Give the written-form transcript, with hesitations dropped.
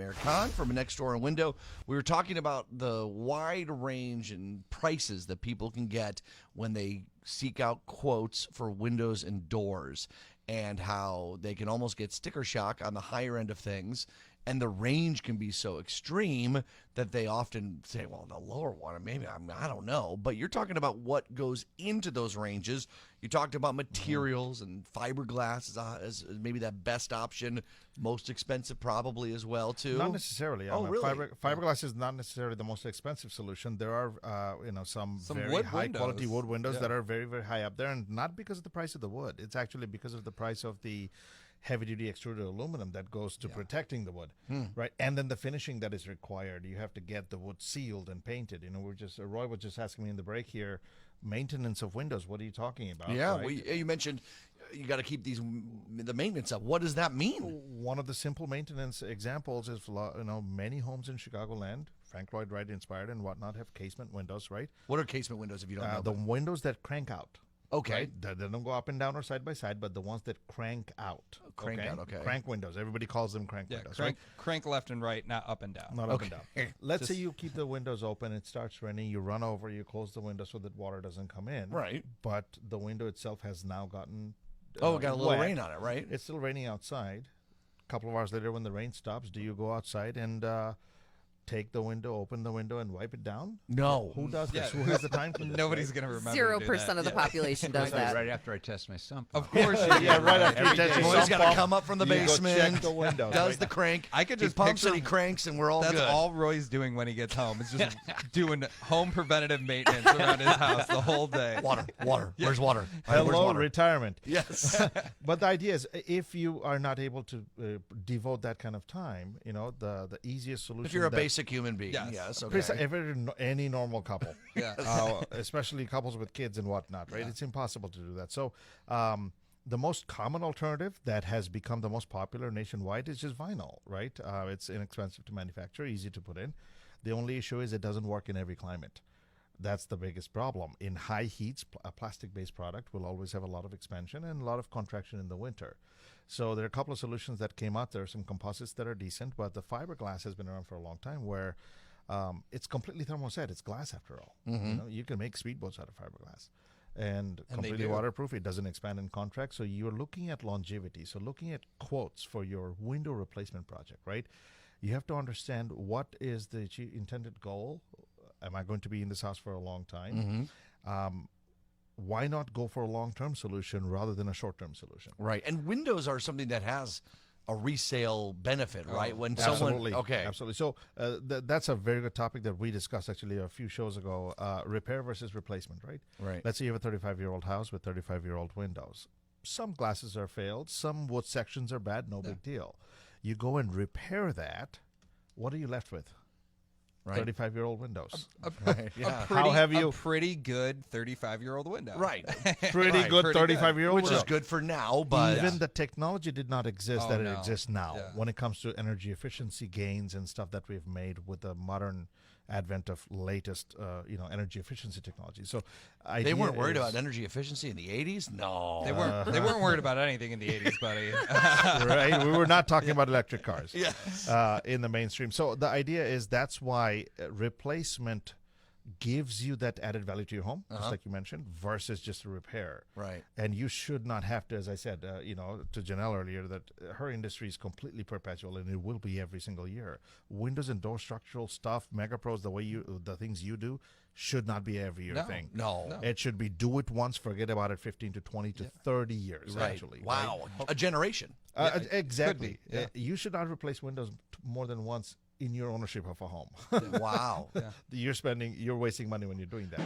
Amer Khan from Next Door and Window. We were talking about the wide range and prices that people can get when they seek out quotes for windows and doors, and how they can almost get sticker shock on the higher end of things, and the range can be so extreme that they often say, well, the lower one, maybe I don't know. But you're talking about what goes into those ranges. You talked about materials and fiberglass as maybe that best option, most expensive probably as well too. Not necessarily. Oh, really? Fiberglass is not necessarily the most expensive solution. There are some very high quality wood windows that are very, very high up there, and not because of the price of the wood. It's actually because of the price of the heavy-duty extruded aluminum that goes to protecting the wood, right? And then the finishing that is required. You have to get the wood sealed and painted. Roy was just asking me in the break here, maintenance of windows. What are you talking about? Yeah, right? you mentioned you got to keep the maintenance up. What does that mean? One of the simple maintenance examples is many homes in Chicagoland, Frank Lloyd Wright inspired and whatnot, have casement windows, right? What are casement windows if you don't know? The windows that crank out. Okay. Right? They don't go up and down or side by side, but the ones that crank out. Crank out, okay. Crank windows. Everybody calls them crank windows, crank left and right, not up and down. Not up and down. Let's say you keep the windows open, it starts raining, you run over, you close the window so that water doesn't come in. Right. But the window itself has now gotten got a little wet. rain on it, right? It's still raining outside. A couple of hours later when the rain stops, do you go outside and take the window, open the window, and wipe it down? No. Who does this? Who has the time for this? Nobody's going to remember. 0% of the population does that. Right after I test my sump. Of course. Right after you test your Boy's sump got to pump, come up from the you go basement, check the windows, does the crank. I could he just pumps picture and he cranks, and we're all That's good. all Roy's doing when he gets home. Is just doing home preventative maintenance around his house the whole day. Water. Where's water? Hello, Where's water? retirement. Yes. But the idea is, if you are not able to devote that kind of time, the easiest solution. If you're a basic human being, yes. Okay. Any normal couple, Yes. especially couples with kids and whatnot, right? It's impossible to do that. So the most common alternative that has become the most popular nationwide is just vinyl, right? It's inexpensive to manufacture, easy to put in. The only issue is it doesn't work in every climate. That's the biggest problem. In high heats, a plastic-based product will always have a lot of expansion and a lot of contraction in the winter. So there are a couple of solutions that came out. There are some composites that are decent, but the fiberglass has been around for a long time, where it's completely thermoset. It's glass after all. You can make speedboats out of fiberglass. And completely waterproof. It doesn't expand and contract. So you're looking at longevity. So looking at quotes for your window replacement project, right? You have to understand what is the intended goal. Am I going to be in this house for a long time? Why not go for a long-term solution rather than a short-term solution? Right. And windows are something that has a resale benefit, right? When Absolutely. someone Absolutely. So that's a very good topic that we discussed actually a few shows ago. Repair versus replacement, right? Right. Let's say you have a 35-year-old house with 35-year-old windows. Some glasses are failed, some wood sections are bad, no big deal. You go and repair that, what are you left with? Right. 35-year-old windows. A pretty good 35-year-old window. Right. Pretty good 35-year-old Which window. is good for now, but even the technology did not exist that it no. exists now Yeah. when it comes to energy efficiency gains and stuff that we've made with the modern advent of latest energy efficiency technology. So they weren't worried about energy efficiency in the 80s? No. They weren't worried about anything in the 80s, buddy. Right? We were not talking about electric cars Yes. in the mainstream. So the idea is that's why replacement gives you that added value to your home, just like you mentioned, versus just a repair. Right. And you should not have to, as I said, to Janelle earlier, that her industry is completely perpetual, and it will be every single year. Windows and door structural stuff, Mega Pros, the things you do, should not be every year thing. No. It should be do it once, forget about it 15 to 20 to 30 years, Right. actually. Wow. Right? A generation. Exactly. Could be, yeah. You should not replace windows more than once in your ownership of a home. Wow. You're wasting money when you're doing that.